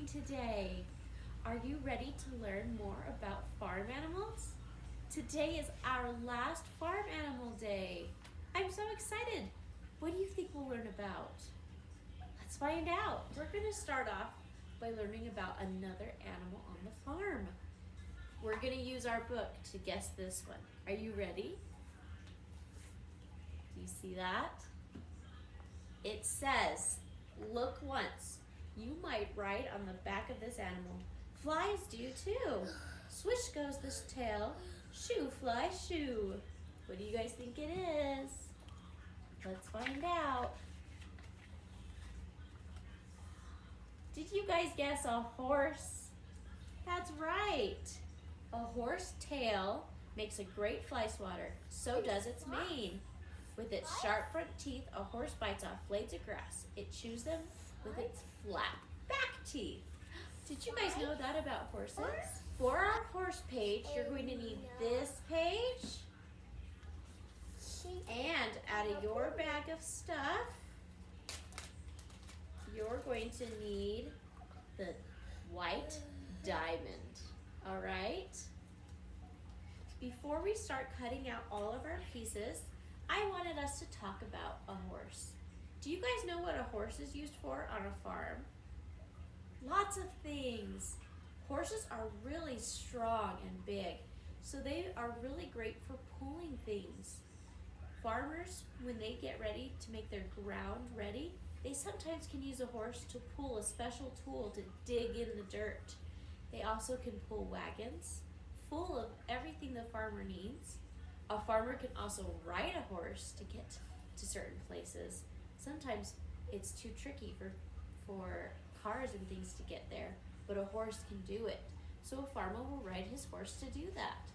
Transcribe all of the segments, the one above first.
doing today? Are you ready to learn more about farm animals? Today is our last farm animal day. I'm so excited. What do you think we'll learn about? Let's find out. We're going to start off by learning about another animal on the farm. We're going to use our book to guess this one. Are you ready? Do you see that? It says, look once. You might ride on the back of this animal. Flies do too. Swish goes this tail. Shoo, fly, shoo. What do you guys think it is? Let's find out. Did you guys guess a horse? That's right. A horse tail makes a great fly swatter. So does its mane. With its sharp front teeth, a horse bites off blades of grass. It chews them with its flat back teeth. Did you guys know that about horses? For our horse page, you're going to need this page. And out of your bag of stuff, you're going to need the white diamond. All right? Before we start cutting out all of our pieces, I wanted us to talk about a horse. Do you guys know what a horse is used for on a farm? Lots of things. Horses are really strong and big, so they are really great for pulling things. Farmers, when they get ready to make their ground ready, they sometimes can use a horse to pull a special tool to dig in the dirt. They also can pull wagons full of everything the farmer needs. A farmer can also ride a horse to get to certain places. Sometimes it's too tricky for cars and things to get there, but a horse can do it. So a farmer will ride his horse to do that.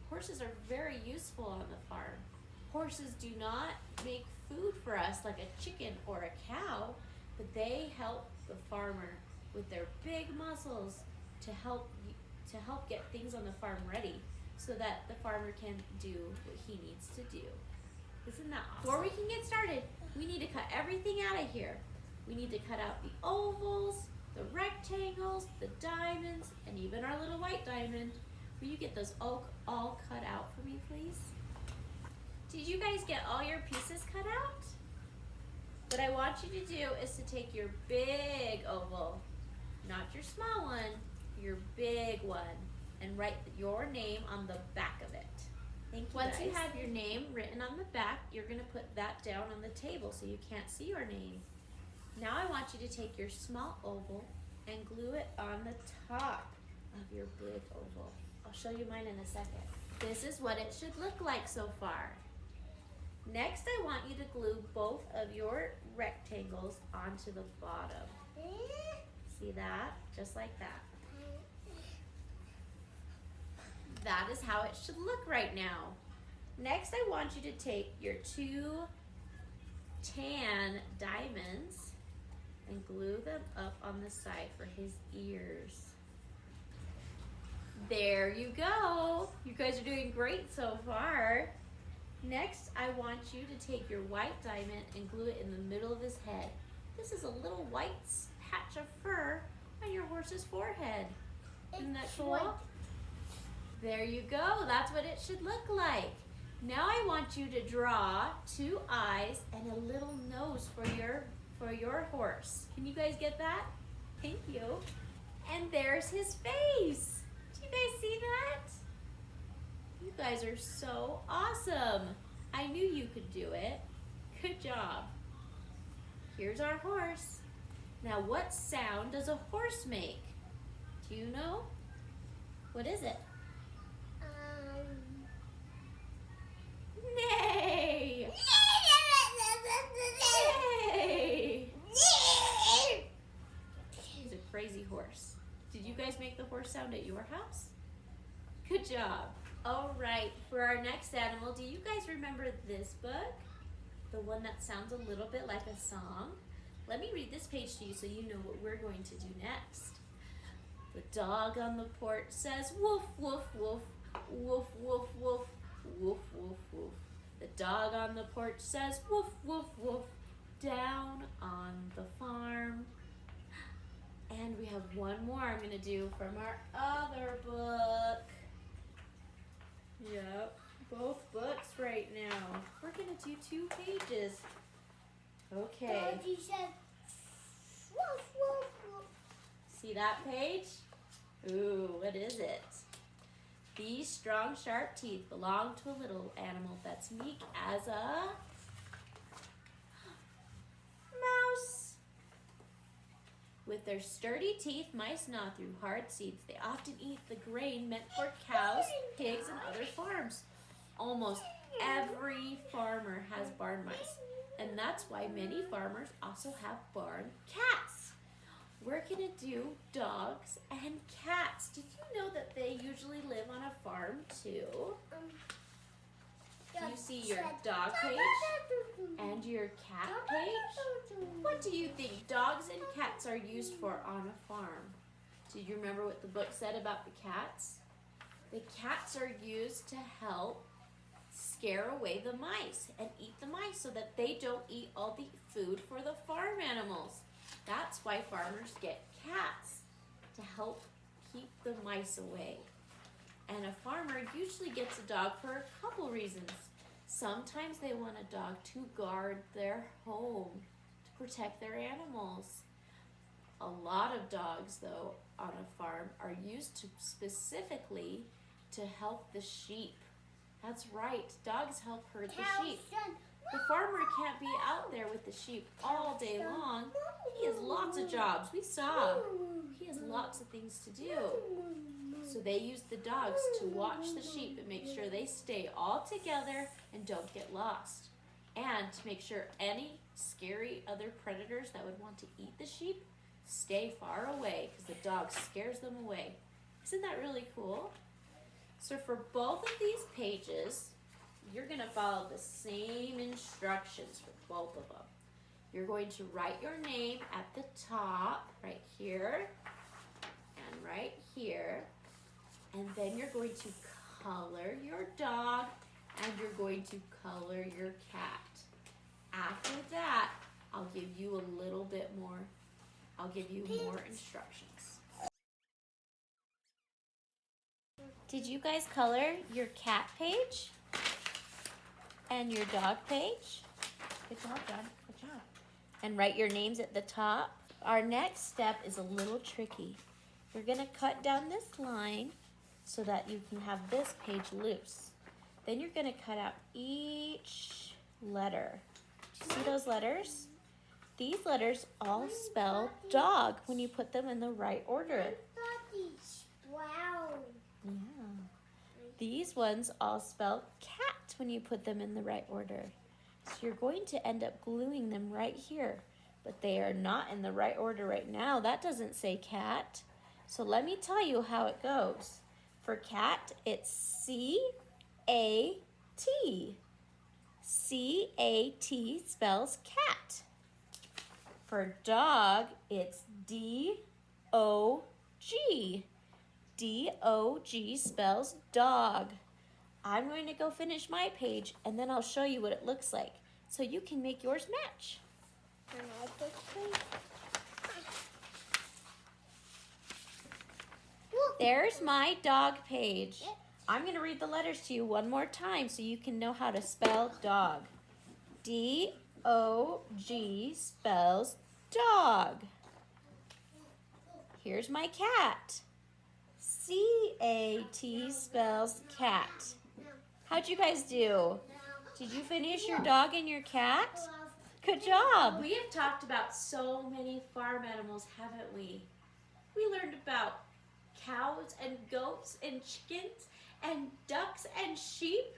Horses are very useful on the farm. Horses do not make food for us like a chicken or a cow, but they help the farmer with their big muscles to help get things on the farm ready, so that the farmer can do what he needs to do. Isn't that awesome? Before we can get started, we need to cut everything out of here. We need to cut out the ovals, the rectangles, the diamonds, and even our little white diamond. Will you get those all cut out for me, please? Did you guys get all your pieces cut out? What I want you to do is to take your big oval, not your small one, your big one, and write your name on the back of it. Thank you. Once you have your name written on the back, you're going to put that down on the table so you can't see your name. Now I want you to take your small oval and glue it on the top of your big oval. I'll show you mine in a second. This is what it should look like so far. Next, I want you to glue both of your rectangles onto the bottom. See that? Just like that. That is how it should look right now. Next, I want you to take your two tan diamonds and glue them up on the side for his ears. There you go. You guys are doing great so far. Next, I want you to take your white diamond and glue it in the middle of his head. This is a little white patch of fur on your horse's forehead. Isn't that cool? There you go. That's what it should look like. Now I want you to draw two eyes and a little nose for your horse. Can you guys get that? Thank you. And there's his face. Do you guys see that? You guys are so awesome. I knew you could do it. Good job. Here's our horse. Now, what sound does a horse make? Do you know? What is it? Neigh! Neigh! He's a crazy horse. Did you guys make the horse sound at your house? Good job. All right, for our next animal, do you guys remember this book? The one that sounds a little bit like a song? Let me read this page to you so you know what we're going to do next. The dog on the porch says, woof, woof, woof, woof, woof, woof, woof, woof, woof. The dog on the porch says, woof, woof, woof, down on the farm. And we have one more I'm going to do from our other book. Yep, both books right now. We're going to do 2 pages. Okay. Daddy said, woof, woof, woof. See that page? Ooh, what is it? These strong, sharp teeth belong to a little animal that's meek as a mouse. With their sturdy teeth, mice gnaw through hard seeds. They often eat the grain meant for cows, pigs, and other farms. Almost every farmer has barn mice, and that's why many farmers also have barn cats. We're gonna do dogs and cats. Did you know that they usually live on a farm too? You see your dog page and your cat page? What do you think dogs and cats are used for on a farm? Do you remember what the book said about the cats? The cats are used to help scare away the mice and eat the mice so that they don't eat all the food for the farm animals. That's why farmers get cats, to help keep the mice away. And a farmer usually gets a dog for a couple reasons. Sometimes they want a dog to guard their home, to protect their animals. A lot of dogs, though, on a farm are used specifically to help the sheep. That's right, dogs help herd the sheep. The farmer can't be out there with the sheep all day long. He has lots of jobs. We saw he has lots of things to do. So they use the dogs to watch the sheep and make sure they stay all together and don't get lost. And to make sure any scary other predators that would want to eat the sheep stay far away, because the dog scares them away. Isn't that really cool? So for both of these pages, you're going to follow the same instructions for both of them. You're going to write your name at the top, right here, and right here. And then you're going to color your dog, and you're going to color your cat. After that, I'll give you a little bit more. I'll give you more instructions. Did you guys color your cat page and your dog page? Good job, John. Good job. And write your names at the top. Our next step is a little tricky. We're going to cut down this line so that you can have this page loose. Then you're going to cut out each letter. Do you see those letters? These letters all spell dog when you put them in the right order. Wow. Yeah. These ones all spell cat when you put them in the right order. So you're going to end up gluing them right here, but they are not in the right order right now. That doesn't say cat. So let me tell you how it goes. For cat, it's C-A-T. C-A-T spells cat. For dog, it's D-O-G. D-O-G spells dog. I'm going to go finish my page, and then I'll show you what it looks like, so you can make yours match. There's my dog page. I'm going to read the letters to you one more time so you can know how to spell dog. D-O-G spells dog. Here's my cat. C-A-T spells cat. How'd you guys do? Did you finish your dog and your cat? Good job. We have talked about so many farm animals, haven't we? We learned about cows and goats and chickens and ducks and sheep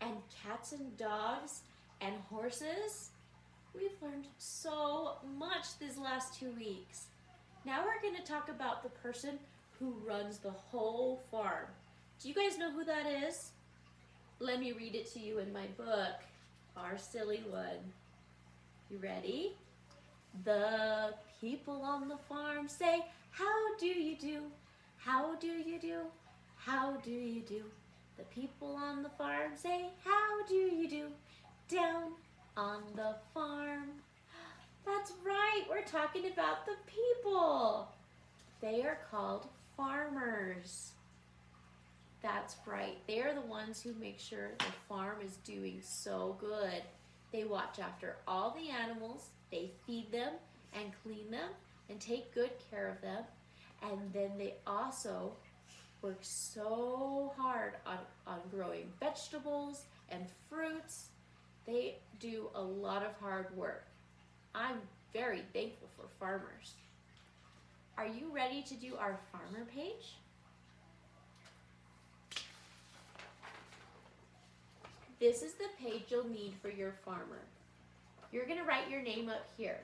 and cats and dogs and horses. We've learned so much these last 2 weeks. Now we're going to talk about the person who runs the whole farm. Do you guys know who that is? Let me read it to you in my book, Our Silly One. You ready? The people on the farm say, how do you do? How do you do? How do you do? The people on the farm say, how do you do? Down on the farm. That's right, we're talking about the people. They are called farmers. That's right. They're the ones who make sure the farm is doing so good. They watch after all the animals, they feed them and clean them and take good care of them. And then they also work so hard on growing vegetables and fruits. They do a lot of hard work. I'm very thankful for farmers. Are you ready to do our farmer page? This is the page you'll need for your farmer. You're gonna write your name up here.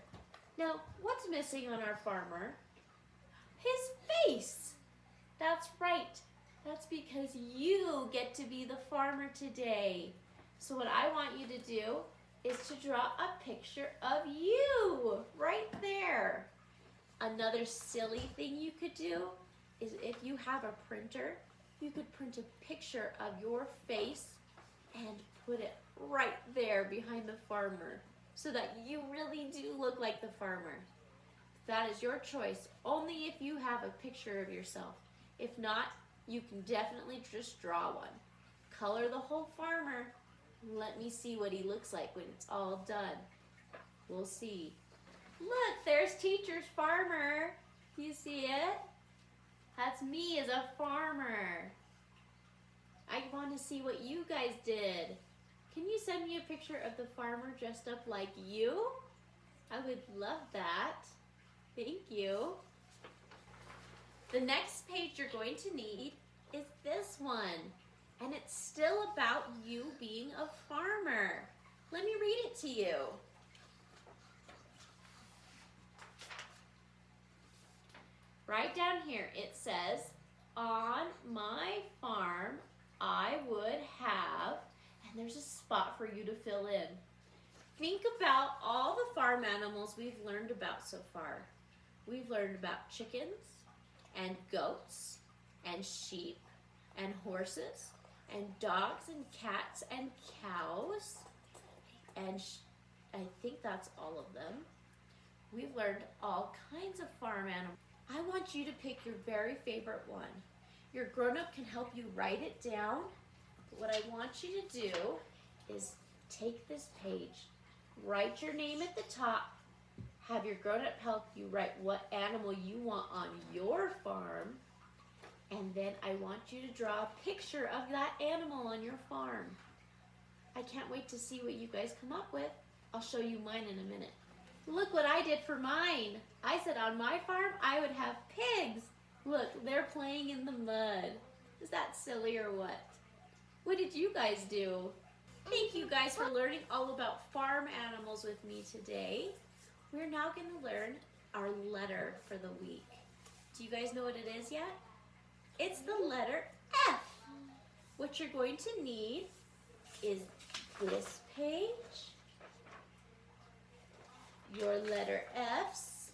Now, what's missing on our farmer? His face. That's right. That's because you get to be the farmer today. So what I want you to do is to draw a picture of you right there. Another silly thing you could do is if you have a printer, you could print a picture of your face and put it right there behind the farmer so that you really do look like the farmer. That is your choice, only if you have a picture of yourself. If not, you can definitely just draw one. Color the whole farmer. Let me see what he looks like when it's all done. We'll see. Look, there's Teacher's farmer. You see it? That's me as a farmer. I want to see what you guys did. Can you send me a picture of the farmer dressed up like you? I would love that. Thank you. The next page you're going to need is this one. And it's still about you being a farmer. Let me read it to you. Right down here it says, on my farm I would have, and there's a spot for you to fill in. Think about all the farm animals we've learned about so far. We've learned about chickens and goats and sheep and horses and dogs and cats and cows, and I think that's all of them. We've learned all kinds of farm animals. I want you to pick your very favorite one. Your grown-up can help you write it down. But what I want you to do is take this page, write your name at the top, have your grown-up help you write what animal you want on your farm, and then I want you to draw a picture of that animal on your farm. I can't wait to see what you guys come up with. I'll show you mine in a minute. Look what I did for mine. I said on my farm I would have pigs. Look, they're playing in the mud. Is that silly or what? What did you guys do? Thank you guys for learning all about farm animals with me today. We're now going to learn our letter for the week. Do you guys know what it is yet? It's the letter F. What you're going to need is this page, your letter F's,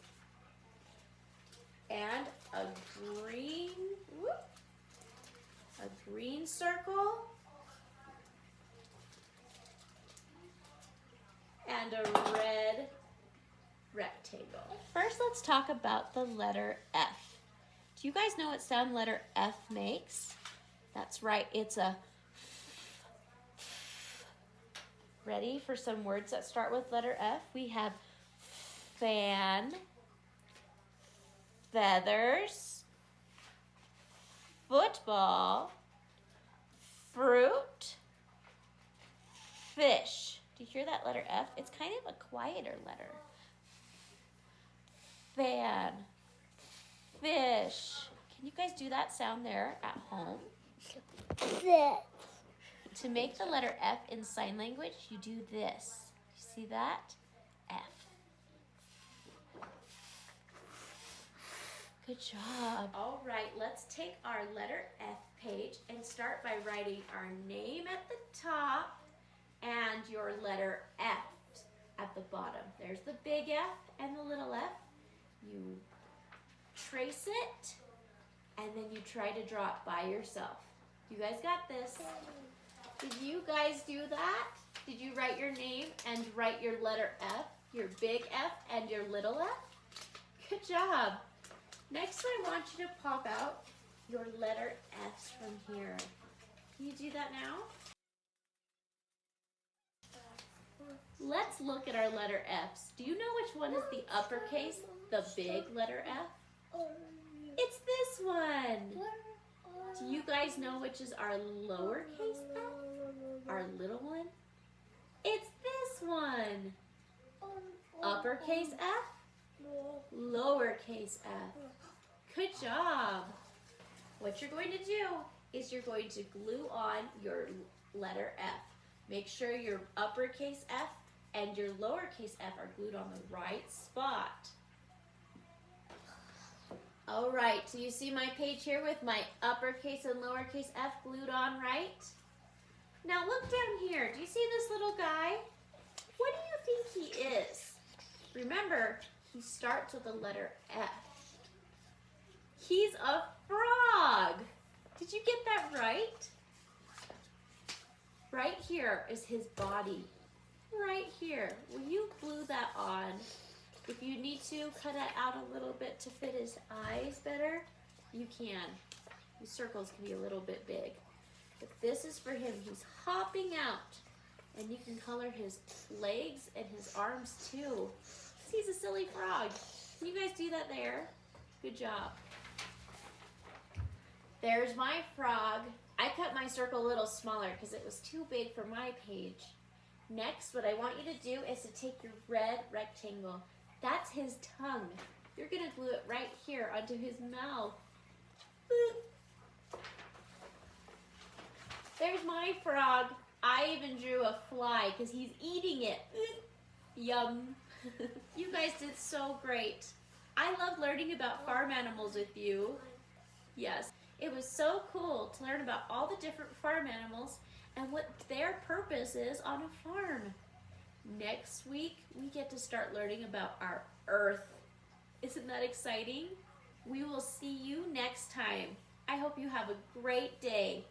and a green circle, and a red rectangle. First, let's talk about the letter F. Do you guys know what sound letter F makes? That's right, it's a Ready for some words that start with letter F? We have fan, feathers, football, fruit, fish. Do you hear that letter F? It's kind of a quieter letter. Fan, fish. Can you guys do that sound there at home? To make the letter F in sign language, you do this. You see that? F. Good job. All right, let's take our letter F page and start by writing our name at the top and your letter F at the bottom. There's the big F and the little f. You trace it and then you try to draw it by yourself. You guys got this. Did you guys do that? Did you write your name and write your letter F, your big F and your little f? Good job. Next, I want you to pop out your letter F's from here. Can you do that now? Let's look at our letter F's. Do you know which one is the uppercase, the big letter F? It's this one. Do you guys know which is our lowercase f? Our little one? It's this one. Uppercase F, lowercase f. Good job. What you're going to do is you're going to glue on your letter F. Make sure your uppercase F and your lowercase f are glued on the right spot. All right, so you see my page here with my uppercase and lowercase f glued on, right? Now look down here. Do you see this little guy? What do you think he is? Remember, he starts with the letter F. He's a frog. Did you get that right? Right here is his body. Right here. Will you glue that on? If you need to, cut it out a little bit to fit his eyes better, you can. These circles can be a little bit big. But this is for him. He's hopping out. And you can color his legs and his arms too. He's a silly frog. Can you guys do that there? Good job. There's my frog. I cut my circle a little smaller because it was too big for my page. Next, what I want you to do is to take your red rectangle. That's his tongue. You're gonna glue it right here onto his mouth. Boop. There's my frog. I even drew a fly because he's eating it. Yum. You guys did so great. I love learning about farm animals with you. Yes, it was so cool to learn about all the different farm animals and what their purpose is on a farm. Next week, we get to start learning about our earth. Isn't that exciting? We will see you next time. I hope you have a great day.